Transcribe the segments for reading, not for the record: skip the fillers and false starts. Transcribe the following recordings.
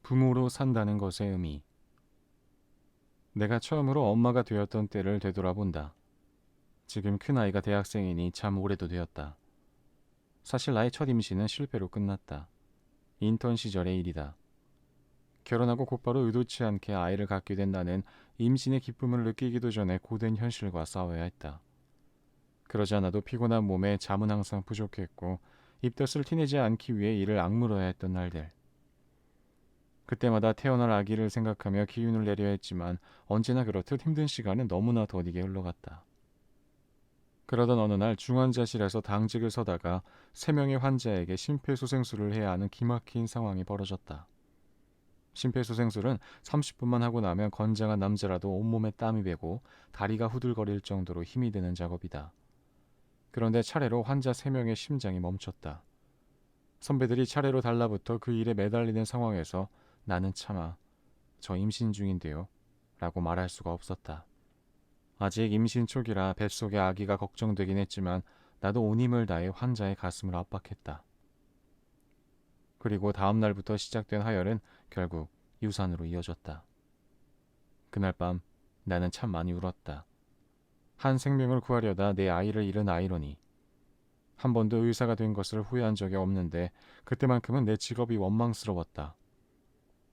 부모로 산다는 것의 의미. 내가 처음으로 엄마가 되었던 때를 되돌아본다. 지금 큰아이가 대학생이니 참 오래도 되었다. 사실 나의 첫 임신은 실패로 끝났다. 인턴 시절의 일이다. 결혼하고 곧바로 의도치 않게 아이를 갖게 된 나는 임신의 기쁨을 느끼기도 전에 고된 현실과 싸워야 했다. 그러지 않아도 피곤한 몸에 잠은 항상 부족했고 입덧을 티내지 않기 위해 이를 악물어야 했던 날들. 그때마다 태어날 아기를 생각하며 기운을 내려 했지만 언제나 그렇듯 힘든 시간은 너무나 더디게 흘러갔다. 그러던 어느 날 중환자실에서 당직을 서다가 3명의 환자에게 심폐소생술을 해야 하는 기막힌 상황이 벌어졌다. 심폐소생술은 30분만 하고 나면 건장한 남자라도 온몸에 땀이 배고 다리가 후들거릴 정도로 힘이 드는 작업이다. 그런데 차례로 환자 3명의 심장이 멈췄다. 선배들이 차례로 달라붙어 그 일에 매달리는 상황에서 나는 차마 저 임신 중인데요 라고 말할 수가 없었다. 아직 임신 초기라 뱃속의 아기가 걱정되긴 했지만 나도 온 힘을 다해 환자의 가슴을 압박했다. 그리고 다음 날부터 시작된 하혈은 결국 유산으로 이어졌다. 그날 밤 나는 참 많이 울었다. 한 생명을 구하려다 내 아이를 잃은 아이러니. 한 번도 의사가 된 것을 후회한 적이 없는데 그때만큼은 내 직업이 원망스러웠다.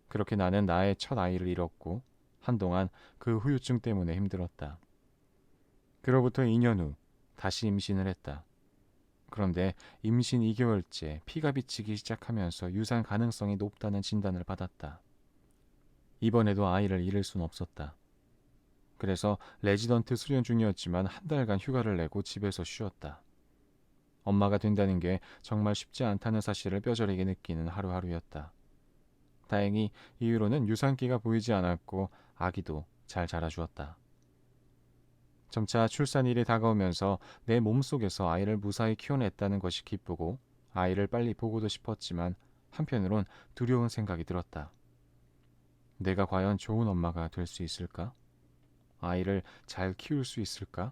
그렇게 나는 나의 첫 아이를 잃었고 한동안 그 후유증 때문에 힘들었다. 그로부터 2년 후 다시 임신을 했다. 그런데 임신 2개월째 피가 비치기 시작하면서 유산 가능성이 높다는 진단을 받았다. 이번에도 아이를 잃을 순 없었다. 그래서 레지던트 수련 중이었지만 한 달간 휴가를 내고 집에서 쉬었다. 엄마가 된다는 게 정말 쉽지 않다는 사실을 뼈저리게 느끼는 하루하루였다. 다행히 이후로는 유산기가 보이지 않았고 아기도 잘 자라주었다. 점차 출산일이 다가오면서 내 몸속에서 아이를 무사히 키워냈다는 것이 기쁘고 아이를 빨리 보고도 싶었지만 한편으론 두려운 생각이 들었다. 내가 과연 좋은 엄마가 될 수 있을까? 아이를 잘 키울 수 있을까?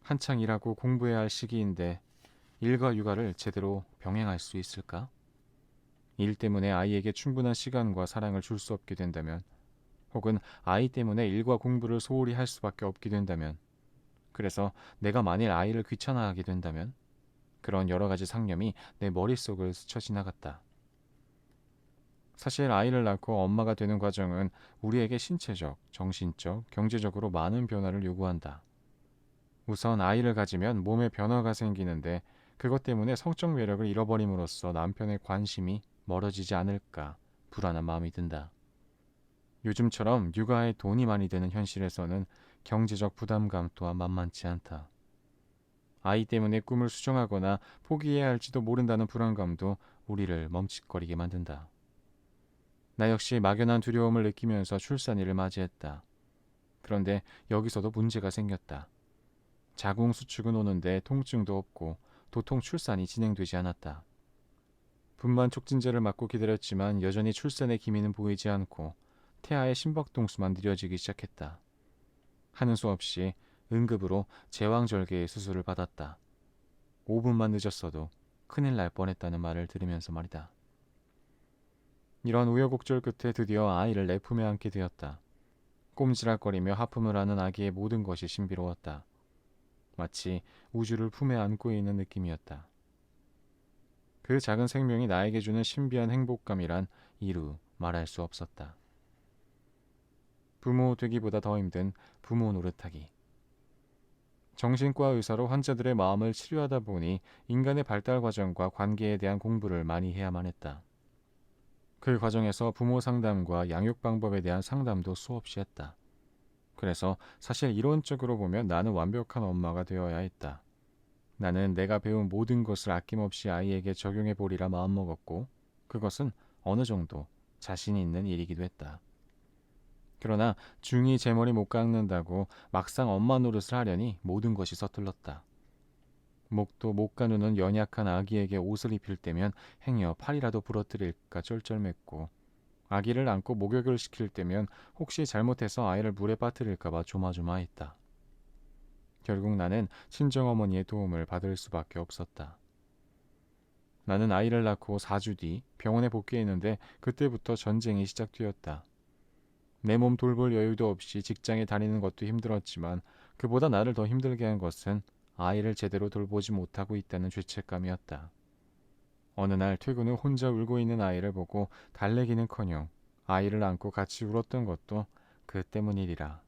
한창 일하고 공부해야 할 시기인데 일과 육아를 제대로 병행할 수 있을까? 일 때문에 아이에게 충분한 시간과 사랑을 줄 수 없게 된다면, 혹은 아이 때문에 일과 공부를 소홀히 할 수밖에 없게 된다면, 그래서 내가 만일 아이를 귀찮아하게 된다면, 그런 여러 가지 상념이 내 머릿속을 스쳐 지나갔다. 사실 아이를 낳고 엄마가 되는 과정은 우리에게 신체적, 정신적, 경제적으로 많은 변화를 요구한다. 우선 아이를 가지면 몸에 변화가 생기는데 그것 때문에 성적 매력을 잃어버림으로써 남편의 관심이 멀어지지 않을까 불안한 마음이 든다. 요즘처럼 육아에 돈이 많이 드는 현실에서는 경제적 부담감 또한 만만치 않다. 아이 때문에 꿈을 수정하거나 포기해야 할지도 모른다는 불안감도 우리를 멈칫거리게 만든다. 나 역시 막연한 두려움을 느끼면서 출산일을 맞이했다. 그런데 여기서도 문제가 생겼다. 자궁 수축은 오는데 통증도 없고 도통 출산이 진행되지 않았다. 분만 촉진제를 맞고 기다렸지만 여전히 출산의 기미는 보이지 않고 태아의 심박동수만 느려지기 시작했다. 하는 수 없이 응급으로 제왕절개의 수술을 받았다. 5분만 늦었어도 큰일 날 뻔했다는 말을 들으면서 말이다. 이런 우여곡절 끝에 드디어 아이를 내 품에 안게 되었다. 꼼지락거리며 하품을 하는 아기의 모든 것이 신비로웠다. 마치 우주를 품에 안고 있는 느낌이었다. 그 작은 생명이 나에게 주는 신비한 행복감이란 이루 말할 수 없었다. 부모 되기보다 더 힘든 부모 노릇하기. 정신과 의사로 환자들의 마음을 치료하다 보니 인간의 발달 과정과 관계에 대한 공부를 많이 해야만 했다. 그 과정에서 부모 상담과 양육 방법에 대한 상담도 수없이 했다. 그래서 사실 이론적으로 보면 나는 완벽한 엄마가 되어야 했다. 나는 내가 배운 모든 것을 아낌없이 아이에게 적용해 보리라 마음먹었고 그것은 어느 정도 자신 있는 일이기도 했다. 그러나 중이 제 머리 못 깎는다고 막상 엄마 노릇을 하려니 모든 것이 서툴렀다. 목도 못 가누는 연약한 아기에게 옷을 입힐 때면 행여 팔이라도 부러뜨릴까 쩔쩔맸고 아기를 안고 목욕을 시킬 때면 혹시 잘못해서 아이를 물에 빠뜨릴까 봐 조마조마했다. 결국 나는 친정어머니의 도움을 받을 수밖에 없었다. 나는 아이를 낳고 4주 뒤 병원에 복귀했는데 그때부터 전쟁이 시작되었다. 내 몸 돌볼 여유도 없이 직장에 다니는 것도 힘들었지만 그보다 나를 더 힘들게 한 것은 아이를 제대로 돌보지 못하고 있다는 죄책감이었다. 어느 날 퇴근 후 혼자 울고 있는 아이를 보고 달래기는커녕 아이를 안고 같이 울었던 것도 그 때문이리라.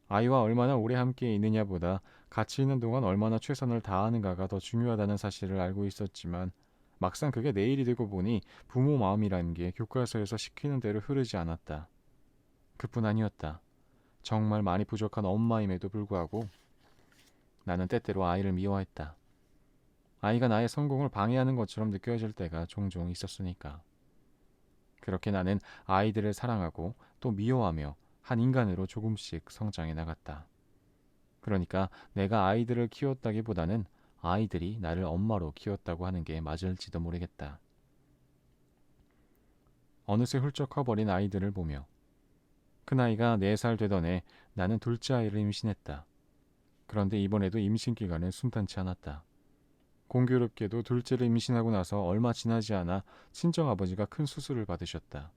아이와 얼마나 오래 함께 있느냐보다 같이 있는 동안 얼마나 최선을 다하는가가 더 중요하다는 사실을 알고 있었지만 막상 그게 내일이 되고 보니 부모 마음이라는 게 교과서에서 시키는 대로 흐르지 않았다. 그뿐 아니었다. 정말 많이 부족한 엄마임에도 불구하고 나는 때때로 아이를 미워했다. 아이가 나의 성공을 방해하는 것처럼 느껴질 때가 종종 있었으니까. 그렇게 나는 아이들을 사랑하고 또 미워하며 한 인간으로 조금씩 성장해 나갔다. 그러니까 내가 아이들을 키웠다기보다는 아이들이 나를 엄마로 키웠다고 하는 게 맞을지도 모르겠다. 어느새 훌쩍 커버린 아이들을 보며 큰아이가 4살 되던 해 나는 둘째 아이를 임신했다. 그런데 이번에도 임신 기간은 순탄치 않았다. 공교롭게도 둘째를 임신하고 나서 얼마 지나지 않아 친정아버지가 큰 수술을 받으셨다.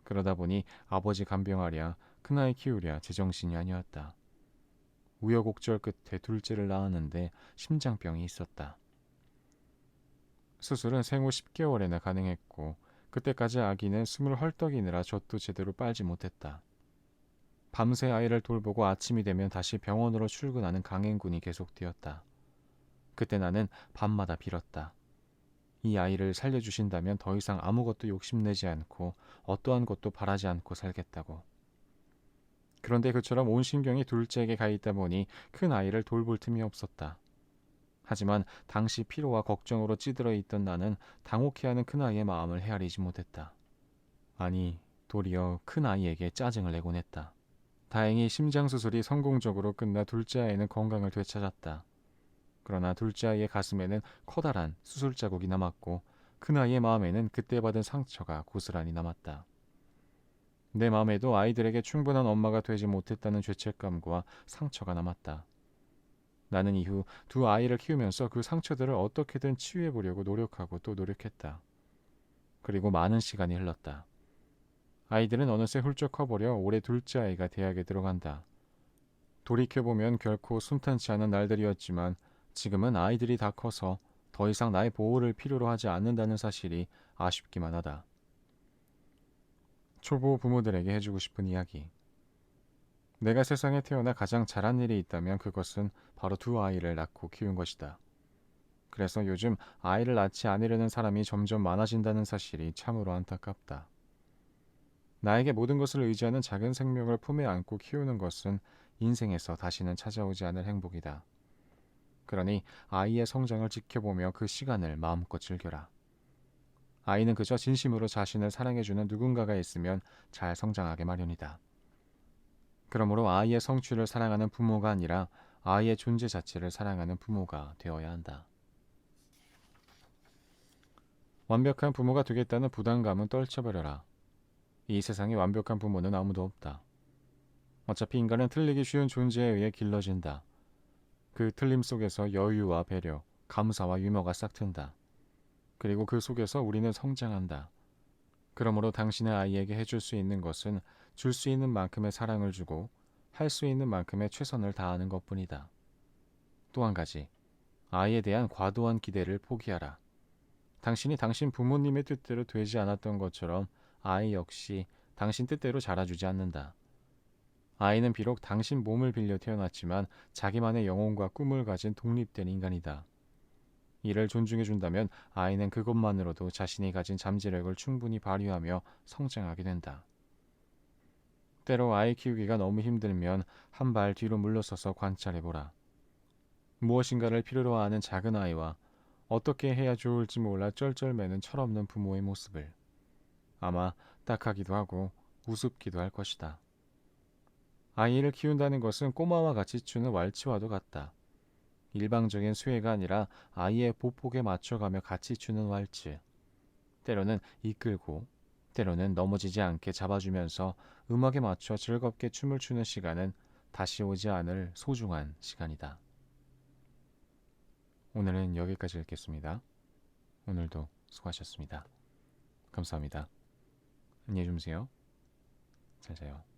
그러다 보니 아버지 간병하랴 큰아이 키우랴 제정신이 아니었다. 우여곡절 끝에 둘째를 낳았는데 심장병이 있었다. 수술은 생후 10개월에나 가능했고 그때까지 아기는 숨을 헐떡이느라 젖도 제대로 빨지 못했다. 밤새 아이를 돌보고 아침이 되면 다시 병원으로 출근하는 강행군이 계속되었다. 그때 나는 밤마다 빌었다. 이 아이를 살려주신다면 더 이상 아무것도 욕심내지 않고 어떠한 것도 바라지 않고 살겠다고. 그런데 그처럼 온 신경이 둘째에게 가 있다 보니 큰 아이를 돌볼 틈이 없었다. 하지만 당시 피로와 걱정으로 찌들어 있던 나는 당혹해하는 큰 아이의 마음을 헤아리지 못했다. 아니, 도리어 큰 아이에게 짜증을 내곤 했다. 다행히 심장 수술이 성공적으로 끝나 둘째 아이는 건강을 되찾았다. 그러나 둘째 아이의 가슴에는 커다란 수술 자국이 남았고 큰 아이의 마음에는 그때 받은 상처가 고스란히 남았다. 내 마음에도 아이들에게 충분한 엄마가 되지 못했다는 죄책감과 상처가 남았다. 나는 이후 두 아이를 키우면서 그 상처들을 어떻게든 치유해 보려고 노력하고 또 노력했다. 그리고 많은 시간이 흘렀다. 아이들은 어느새 훌쩍 커버려 올해 둘째 아이가 대학에 들어간다. 돌이켜보면 결코 순탄치 않은 날들이었지만 지금은 아이들이 다 커서 더 이상 나의 보호를 필요로 하지 않는다는 사실이 아쉽기만 하다. 초보 부모들에게 해주고 싶은 이야기. 내가 세상에 태어나 가장 잘한 일이 있다면 그것은 바로 두 아이를 낳고 키운 것이다. 그래서 요즘 아이를 낳지 않으려는 사람이 점점 많아진다는 사실이 참으로 안타깝다. 나에게 모든 것을 의지하는 작은 생명을 품에 안고 키우는 것은 인생에서 다시는 찾아오지 않을 행복이다. 그러니 아이의 성장을 지켜보며 그 시간을 마음껏 즐겨라. 아이는 그저 진심으로 자신을 사랑해주는 누군가가 있으면 잘 성장하게 마련이다. 그러므로 아이의 성취를 사랑하는 부모가 아니라 아이의 존재 자체를 사랑하는 부모가 되어야 한다. 완벽한 부모가 되겠다는 부담감은 떨쳐버려라. 이 세상에 완벽한 부모는 아무도 없다. 어차피 인간은 틀리기 쉬운 존재에 의해 길러진다. 그 틀림 속에서 여유와 배려, 감사와 유머가 싹튼다. 그리고 그 속에서 우리는 성장한다. 그러므로 당신의 아이에게 해줄 수 있는 것은 줄 수 있는 만큼의 사랑을 주고 할 수 있는 만큼의 최선을 다하는 것뿐이다. 또 한 가지, 아이에 대한 과도한 기대를 포기하라. 당신이 당신 부모님의 뜻대로 되지 않았던 것처럼 아이 역시 당신 뜻대로 자라주지 않는다. 아이는 비록 당신 몸을 빌려 태어났지만 자기만의 영혼과 꿈을 가진 독립된 인간이다. 이를 존중해준다면 아이는 그것만으로도 자신이 가진 잠재력을 충분히 발휘하며 성장하게 된다. 때로 아이 키우기가 너무 힘들면 한 발 뒤로 물러서서 관찰해보라. 무엇인가를 필요로 하는 작은 아이와 어떻게 해야 좋을지 몰라 쩔쩔매는 철없는 부모의 모습을 아마 딱하기도 하고 우습기도 할 것이다. 아이를 키운다는 것은 꼬마와 같이 추는 왈츠와도 같다. 일방적인 수혜가 아니라 아이의 보폭에 맞춰가며 같이 추는 왈츠. 때로는 이끌고 때로는 넘어지지 않게 잡아주면서 음악에 맞춰 즐겁게 춤을 추는 시간은 다시 오지 않을 소중한 시간이다. 오늘은 여기까지 읽겠습니다. 오늘도 수고하셨습니다. 감사합니다. 안녕히 주무세요. 잘 자요.